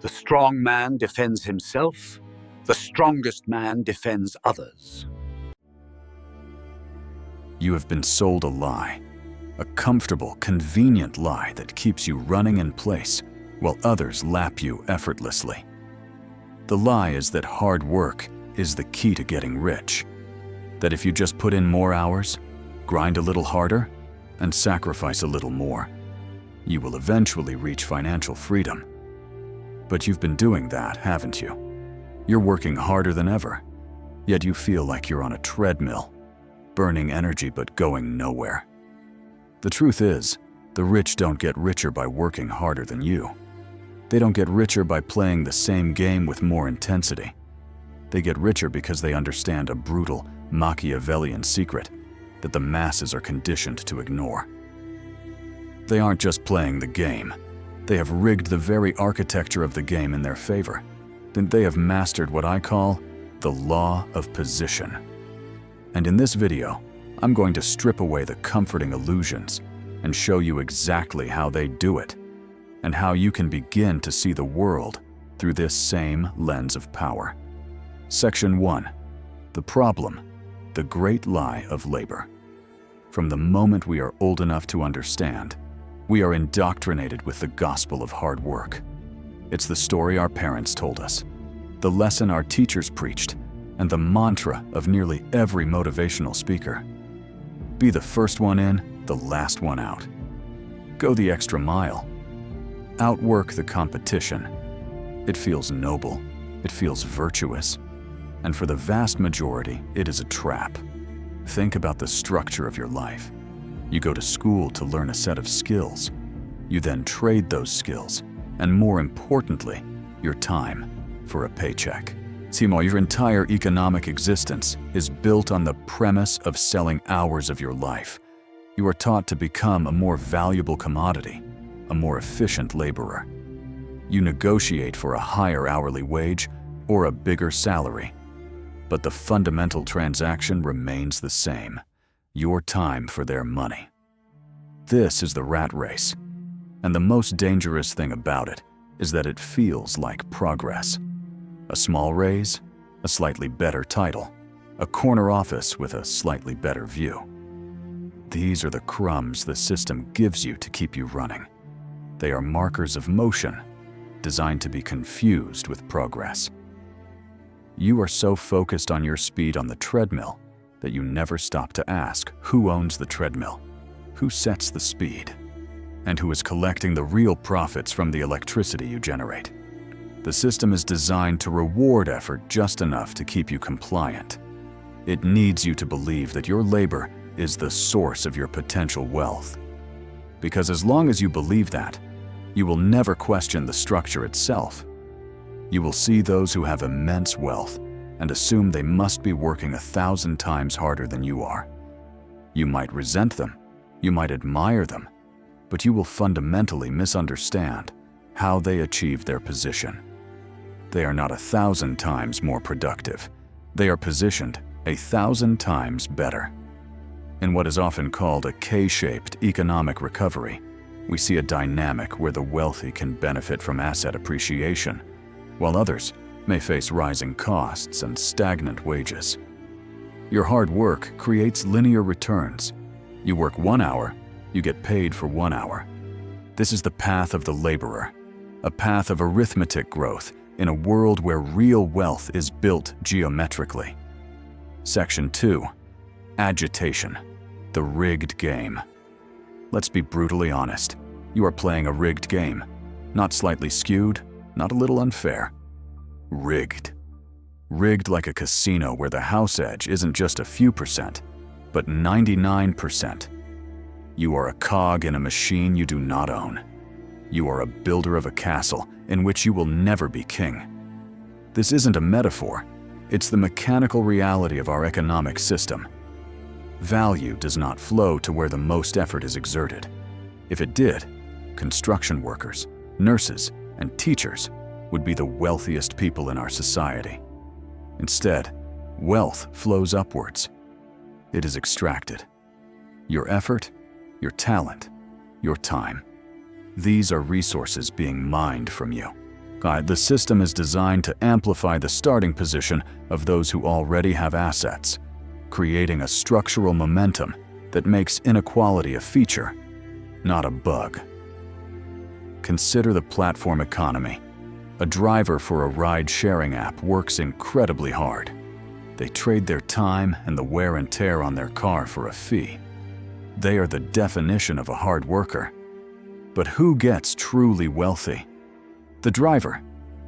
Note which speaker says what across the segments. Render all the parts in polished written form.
Speaker 1: The strong man defends himself. The strongest man defends others.
Speaker 2: You have been sold a lie, a comfortable, convenient lie that keeps you running in place while others lap you effortlessly. The lie is that hard work is the key to getting rich, that if you just put in more hours, grind a little harder, and sacrifice a little more, you will eventually reach financial freedom. But you've been doing that, haven't you? You're working harder than ever, yet you feel like you're on a treadmill, burning energy but going nowhere. The truth is, the rich don't get richer by working harder than you. They don't get richer by playing the same game with more intensity. They get richer because they understand a brutal Machiavellian secret that the masses are conditioned to ignore. They aren't just playing the game. They have rigged the very architecture of the game in their favor. Then they have mastered what I call the law of position. And in this video, I'm going to strip away the comforting illusions and show you exactly how they do it, and how you can begin to see the world through this same lens of power. Section 1. The problem, the great lie of labor. From the moment we are old enough to understand, we are indoctrinated with the gospel of hard work. It's the story our parents told us, the lesson our teachers preached, and the mantra of nearly every motivational speaker. Be the first one in, the last one out. Go the extra mile. Outwork the competition. It feels noble, it feels virtuous, and for the vast majority, it is a trap. Think about the structure of your life. You go to school to learn a set of skills. You then trade those skills, and more importantly, your time, for a paycheck. Simo, your entire economic existence is built on the premise of selling hours of your life. You are taught to become a more valuable commodity, a more efficient laborer. You negotiate for a higher hourly wage or a bigger salary. But the fundamental transaction remains the same: your time for their money. This is the rat race. And the most dangerous thing about it is that it feels like progress. A small raise, a slightly better title, a corner office with a slightly better view. These are the crumbs the system gives you to keep you running. They are markers of motion, designed to be confused with progress. You are so focused on your speed on the treadmill that you never stop to ask who owns the treadmill, who sets the speed, and who is collecting the real profits from the electricity you generate. The system is designed to reward effort just enough to keep you compliant. It needs you to believe that your labor is the source of your potential wealth. Because as long as you believe that, you will never question the structure itself. You will see those who have immense wealth and assume they must be working 1,000 times harder than you are. You might resent them, you might admire them, but you will fundamentally misunderstand how they achieve their position. They are not 1,000 times more productive. They are positioned 1,000 times better. In what is often called a K-shaped economic recovery, we see a dynamic where the wealthy can benefit from asset appreciation, while others may face rising costs and stagnant wages. Your hard work creates linear returns. You work 1 hour, you get paid for 1 hour. This is the path of the laborer, a path of arithmetic growth in a world where real wealth is built geometrically. Section 2. Agitation, the rigged game. Let's be brutally honest. You are playing a rigged game. Not slightly skewed, not a little unfair. Rigged. Rigged like a casino where the house edge isn't just a few percent, but 99%. You are a cog in a machine you do not own. You are a builder of a castle in which you will never be king. This isn't a metaphor. It's the mechanical reality of our economic system. Value does not flow to where the most effort is exerted. If it did, construction workers, nurses, and teachers would be the wealthiest people in our society. Instead, wealth flows upwards. It is extracted. Your effort, your talent, your time. These are resources being mined from you, The system is designed to amplify the starting position of those who already have assets, creating a structural momentum that makes inequality a feature, not a bug. Consider the platform economy. A driver for a ride-sharing app works incredibly hard. They trade their time and the wear and tear on their car for a fee. They are the definition of a hard worker. But who gets truly wealthy? The driver,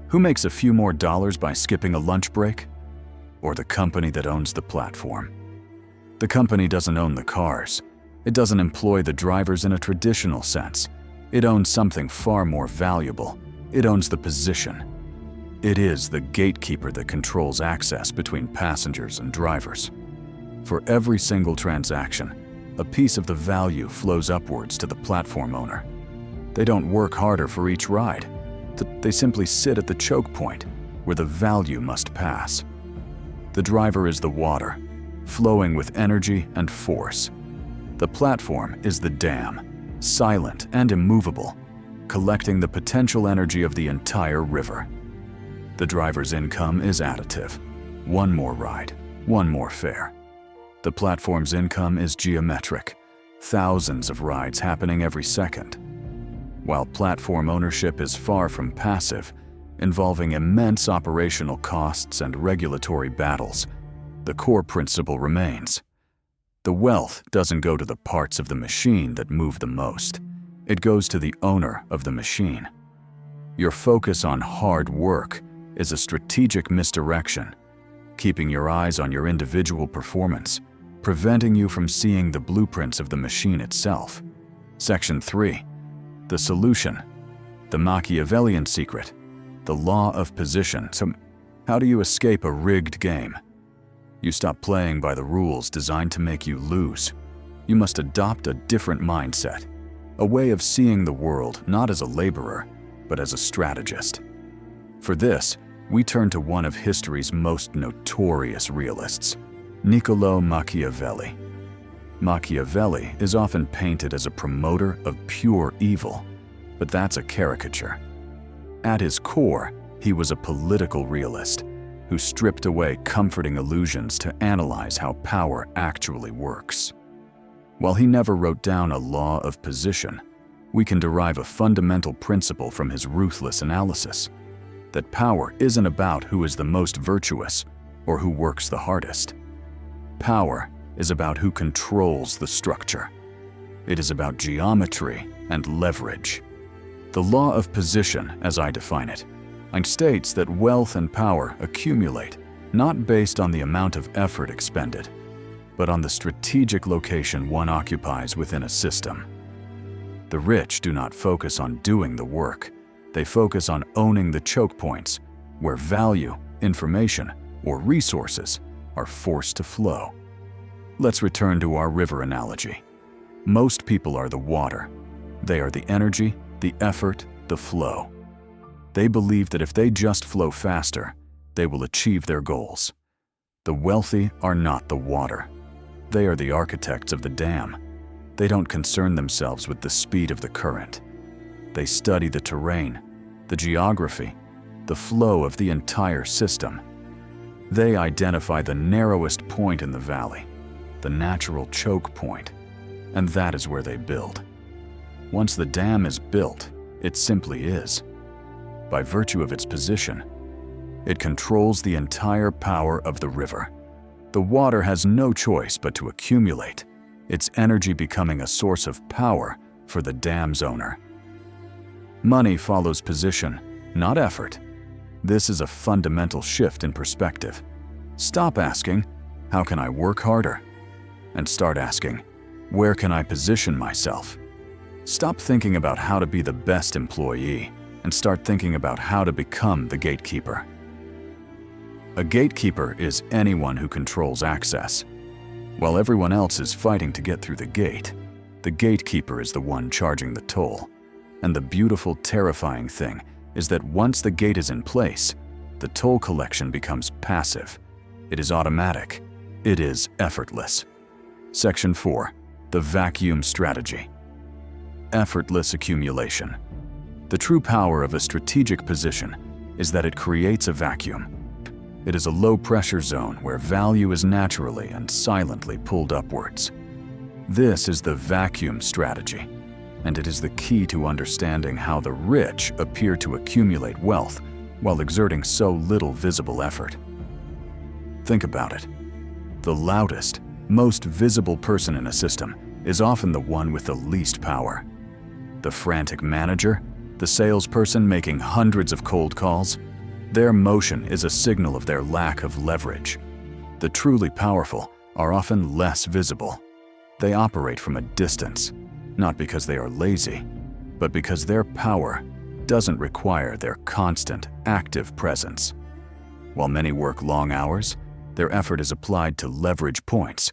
Speaker 2: who makes a few more dollars by skipping a lunch break? Or the company that owns the platform? The company doesn't own the cars. It doesn't employ the drivers in a traditional sense. It owns something far more valuable. It owns the position. It is the gatekeeper that controls access between passengers and drivers. For every single transaction, a piece of the value flows upwards to the platform owner. They don't work harder for each ride. They simply sit at the choke point where the value must pass. The driver is the water, flowing with energy and force. The platform is the dam, silent and immovable, collecting the potential energy of the entire river. The driver's income is additive. One more ride, one more fare. The platform's income is geometric, thousands of rides happening every second. While platform ownership is far from passive, involving immense operational costs and regulatory battles, the core principle remains. The wealth doesn't go to the parts of the machine that move the most. It goes to the owner of the machine. Your focus on hard work is a strategic misdirection, keeping your eyes on your individual performance, preventing you from seeing the blueprints of the machine itself. Section 3. The solution. The Machiavellian secret. The law of position. So, how do you escape a rigged game? You stop playing by the rules designed to make you lose. You must adopt a different mindset, a way of seeing the world not as a laborer, but as a strategist. For this, we turn to one of history's most notorious realists, Niccolo Machiavelli. Machiavelli is often painted as a promoter of pure evil, but that's a caricature. At his core, he was a political realist who stripped away comforting illusions to analyze how power actually works. While he never wrote down a law of position, we can derive a fundamental principle from his ruthless analysis, that power isn't about who is the most virtuous or who works the hardest. Power is about who controls the structure. It is about geometry and leverage. The law of position, as I define it, states that wealth and power accumulate not based on the amount of effort expended, but on the strategic location one occupies within a system. The rich do not focus on doing the work. They focus on owning the choke points where value, information, or resources are forced to flow. Let's return to our river analogy. Most people are the water. They are the energy, the effort, the flow. They believe that if they just flow faster, they will achieve their goals. The wealthy are not the water. They are the architects of the dam. They don't concern themselves with the speed of the current. They study the terrain, the geography, the flow of the entire system. They identify the narrowest point in the valley, the natural choke point, and that is where they build. Once the dam is built, it simply is. By virtue of its position, it controls the entire power of the river. The water has no choice but to accumulate, its energy becoming a source of power for the dam's owner. Money follows position, not effort. This is a fundamental shift in perspective. Stop asking, how can I work harder? And start asking, where can I position myself? Stop thinking about how to be the best employee and start thinking about how to become the gatekeeper. A gatekeeper is anyone who controls access. While everyone else is fighting to get through the gatekeeper is the one charging the toll. And the beautiful, terrifying thing is that once the gate is in place, the toll collection becomes passive. It is automatic. It is effortless. Section 4. The vacuum strategy. Effortless accumulation. The true power of a strategic position is that it creates a vacuum. It is a low-pressure zone where value is naturally and silently pulled upwards. This is the vacuum strategy, and it is the key to understanding how the rich appear to accumulate wealth while exerting so little visible effort. Think about it. The loudest, most visible person in a system is often the one with the least power. The frantic manager, the salesperson making hundreds of cold calls, their motion is a signal of their lack of leverage. The truly powerful are often less visible. They operate from a distance, not because they are lazy, but because their power doesn't require their constant, active presence. While many work long hours, their effort is applied to leverage points,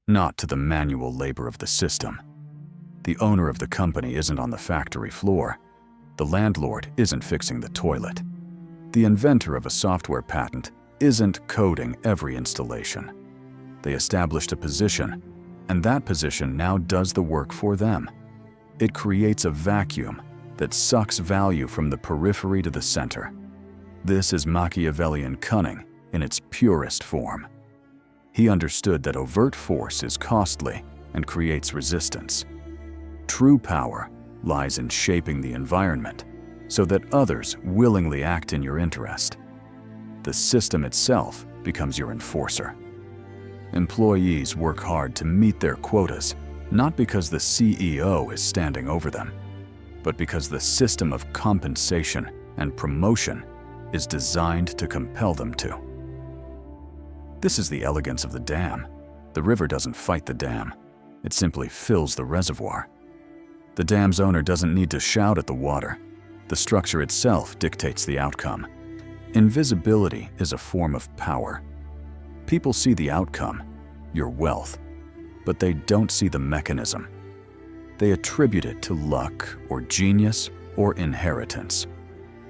Speaker 2: not to the manual labor of the system. The owner of the company isn't on the factory floor. The landlord isn't fixing the toilet. The inventor of a software patent isn't coding every installation. They established a position, and that position now does the work for them. It creates a vacuum that sucks value from the periphery to the center. This is Machiavellian cunning in its purest form. He understood that overt force is costly and creates resistance. True power lies in shaping the environment so that others willingly act in your interest. The system itself becomes your enforcer. Employees work hard to meet their quotas, not because the CEO is standing over them, but because the system of compensation and promotion is designed to compel them to. This is the elegance of the dam. The river doesn't fight the dam. It simply fills the reservoir. The dam's owner doesn't need to shout at the water. The structure itself dictates the outcome. Invisibility is a form of power. People see the outcome, your wealth, but they don't see the mechanism. They attribute it to luck or genius or inheritance,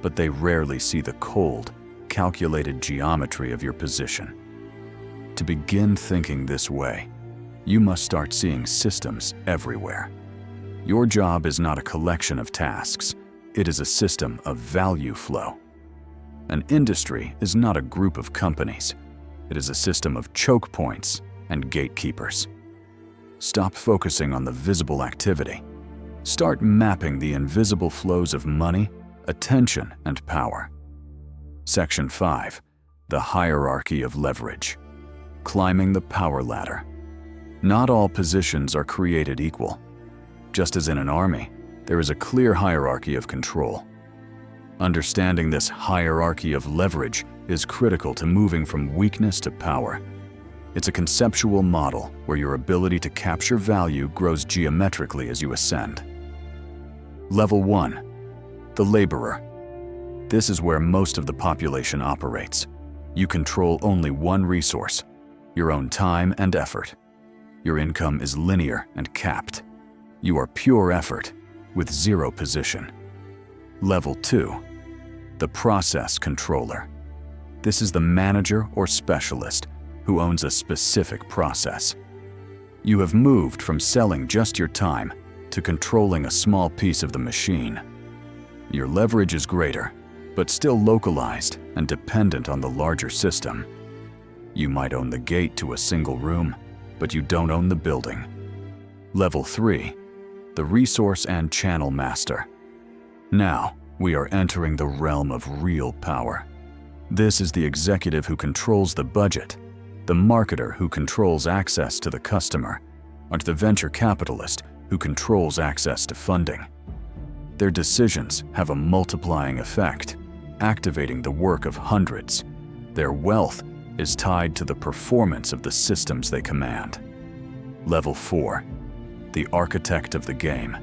Speaker 2: but they rarely see the cold, calculated geometry of your position. To begin thinking this way, you must start seeing systems everywhere. Your job is not a collection of tasks. It is a system of value flow. An industry is not a group of companies. It is a system of choke points and gatekeepers. Stop focusing on the visible activity. Start mapping the invisible flows of money, attention, and power. Section 5. The hierarchy of leverage. Climbing the power ladder. Not all positions are created equal. Just as in an army, there is a clear hierarchy of control. Understanding this hierarchy of leverage is critical to moving from weakness to power. It's a conceptual model where your ability to capture value grows geometrically as you ascend. Level 1. The laborer. This is where most of the population operates. You control only one resource, your own time and effort. Your income is linear and capped. You are pure effort with zero position. Level 2. The process controller. This is the manager or specialist who owns a specific process. You have moved from selling just your time to controlling a small piece of the machine. Your leverage is greater, but still localized and dependent on the larger system. You might own the gate to a single room, but you don't own the building. Level 3. The resource and channel master. Now, we are entering the realm of real power. This is the executive who controls the budget, the marketer who controls access to the customer, and the venture capitalist who controls access to funding. Their decisions have a multiplying effect, activating the work of hundreds. Their wealth is tied to the performance of the systems they command. Level 4. The architect of the game.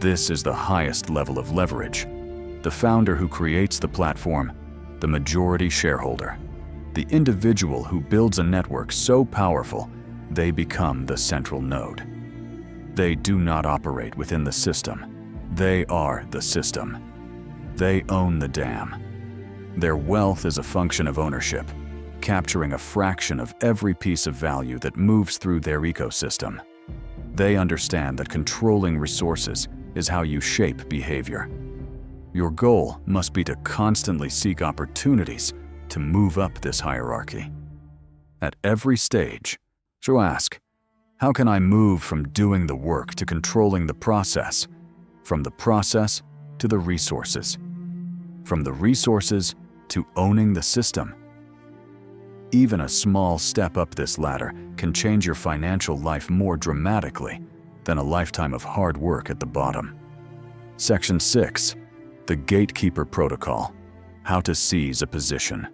Speaker 2: This is the highest level of leverage. The founder who creates the platform, the majority shareholder, the individual who builds a network so powerful they become the central node. They do not operate within the system. They are the system. They own the dam. Their wealth is a function of ownership, capturing a fraction of every piece of value that moves through their ecosystem. They understand that controlling resources is how you shape behavior. Your goal must be to constantly seek opportunities to move up this hierarchy. At every stage, so ask, how can I move from doing the work to controlling the process, from the process to the resources, from the resources to owning the system? Even a small step up this ladder can change your financial life more dramatically than a lifetime of hard work at the bottom. Section 6. The Gatekeeper Protocol. How to seize a position.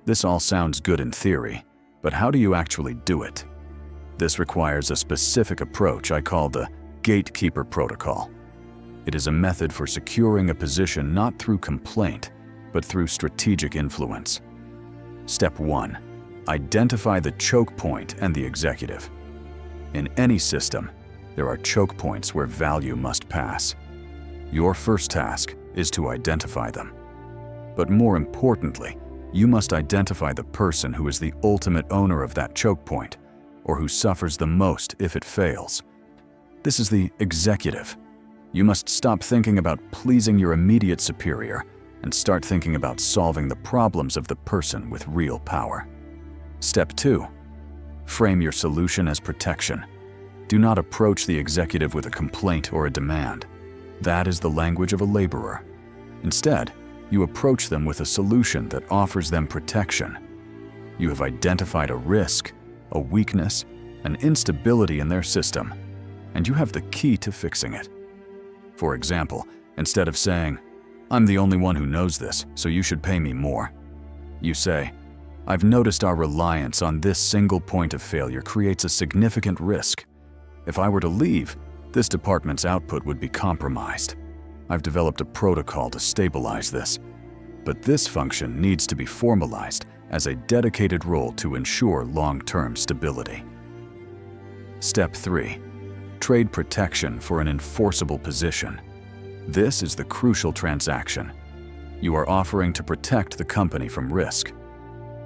Speaker 2: This all sounds good in theory, but how do you actually do it? This requires a specific approach I call the Gatekeeper Protocol. It is a method for securing a position not through complaint, but through strategic influence. Step 1. Identify the choke point and the executive. In any system, there are choke points where value must pass. Your first task is to identify them. But more importantly, you must identify the person who is the ultimate owner of that choke point, or who suffers the most if it fails. This is the executive. You must stop thinking about pleasing your immediate superior and start thinking about solving the problems of the person with real power. Step 2. Frame your solution as protection. Do not approach the executive with a complaint or a demand. That is the language of a laborer. Instead, you approach them with a solution that offers them protection. You have identified a risk, a weakness, an instability in their system, and you have the key to fixing it. For example, instead of saying, "I'm the only one who knows this, so you should pay me more," you say, "I've noticed our reliance on this single point of failure creates a significant risk. If I were to leave, this department's output would be compromised. I've developed a protocol to stabilize this, but this function needs to be formalized as a dedicated role to ensure long-term stability." Step 3. Trade protection for an enforceable position. This is the crucial transaction. You are offering to protect the company from risk.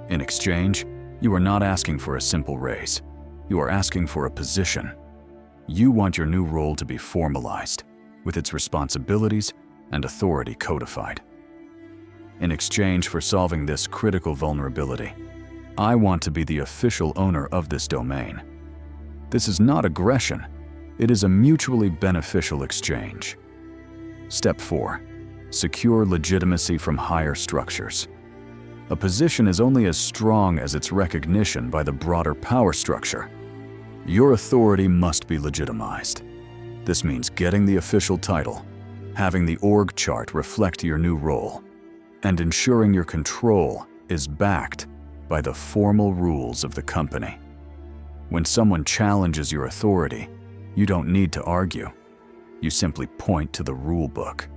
Speaker 2: In exchange, you are not asking for a simple raise. You are asking for a position. You want your new role to be formalized, with its responsibilities and authority codified. In exchange for solving this critical vulnerability, I want to be the official owner of this domain. This is not aggression. It is a mutually beneficial exchange. Step 4. Secure legitimacy from higher structures. A position is only as strong as its recognition by the broader power structure. Your authority must be legitimized. This means getting the official title, having the org chart reflect your new role, and ensuring your control is backed by the formal rules of the company. When someone challenges your authority, you don't need to argue. You simply point to the rule book.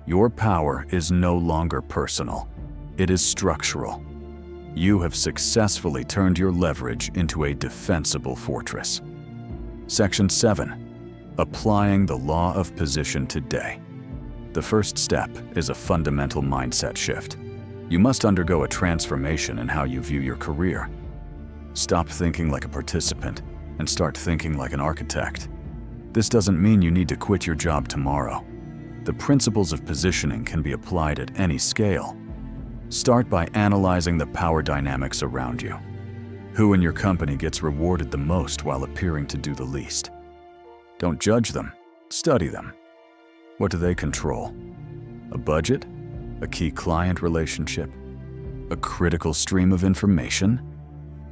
Speaker 2: Your power is no longer personal. It is structural. You have successfully turned your leverage into a defensible fortress. Section 7. Applying the law of position today. The first step is a fundamental mindset shift. You must undergo a transformation in how you view your career. Stop thinking like a participant and start thinking like an architect. This doesn't mean you need to quit your job tomorrow. The principles of positioning can be applied at any scale. Start by analyzing the power dynamics around you. Who in your company gets rewarded the most while appearing to do the least? Don't judge them, study them. What do they control? A budget? A key client relationship? A critical stream of information?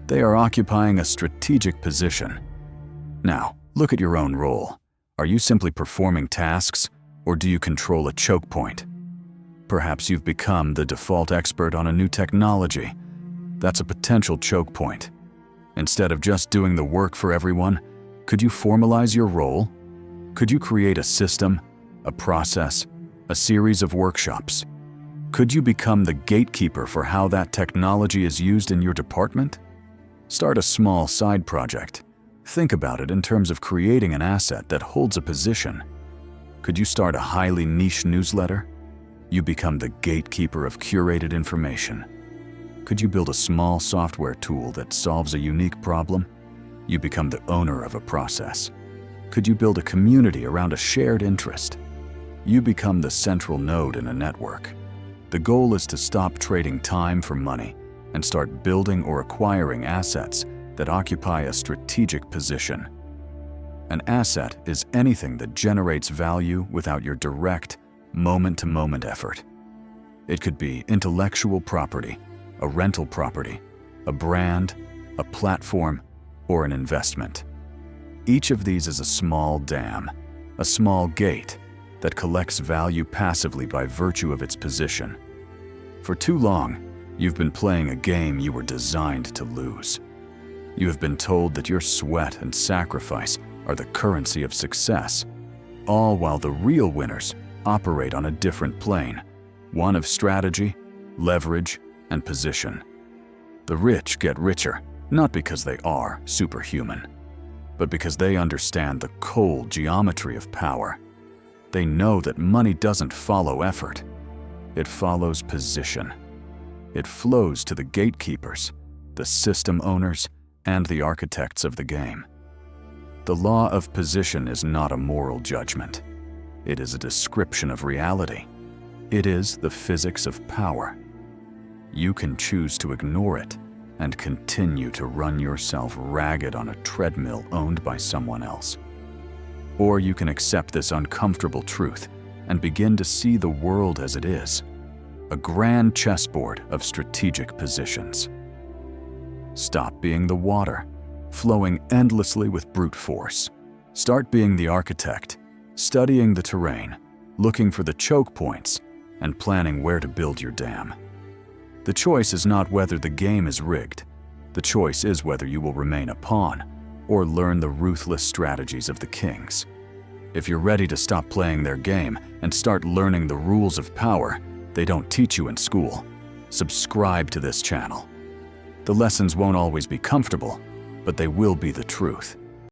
Speaker 2: They are occupying a strategic position. Now, look at your own role. Are you simply performing tasks, or do you control a choke point? Perhaps you've become the default expert on a new technology. That's a potential choke point. Instead of just doing the work for everyone, could you formalize your role? Could you create a system, a process, a series of workshops? Could you become the gatekeeper for how that technology is used in your department? Start a small side project. Think about it in terms of creating an asset that holds a position. Could you start a highly niche newsletter? You become the gatekeeper of curated information. Could you build a small software tool that solves a unique problem? You become the owner of a process. Could you build a community around a shared interest? You become the central node in a network. The goal is to stop trading time for money and start building or acquiring assets that occupy a strategic position. An asset is anything that generates value without your direct, moment-to-moment effort. It could be intellectual property, a rental property, a brand, a platform, or an investment. Each of these is a small dam, a small gate that collects value passively by virtue of its position. For too long, you've been playing a game you were designed to lose. You have been told that your sweat and sacrifice are the currency of success, all while the real winners operate on a different plane, one of strategy, leverage, and position. The rich get richer, not because they are superhuman, but because they understand the cold geometry of power. They know that money doesn't follow effort. It follows position. It flows to the gatekeepers, the system owners, and the architects of the game. The law of position is not a moral judgment. It is a description of reality. It is the physics of power. You can choose to ignore it and continue to run yourself ragged on a treadmill owned by someone else. Or you can accept this uncomfortable truth and begin to see the world as it is, a grand chessboard of strategic positions. Stop being the water, flowing endlessly with brute force. Start being the architect, studying the terrain, looking for the choke points, and planning where to build your dam. The choice is not whether the game is rigged. The choice is whether you will remain a pawn or learn the ruthless strategies of the kings. If you're ready to stop playing their game and start learning the rules of power they don't teach you in school, subscribe to this channel. The lessons won't always be comfortable, but they will be the truth.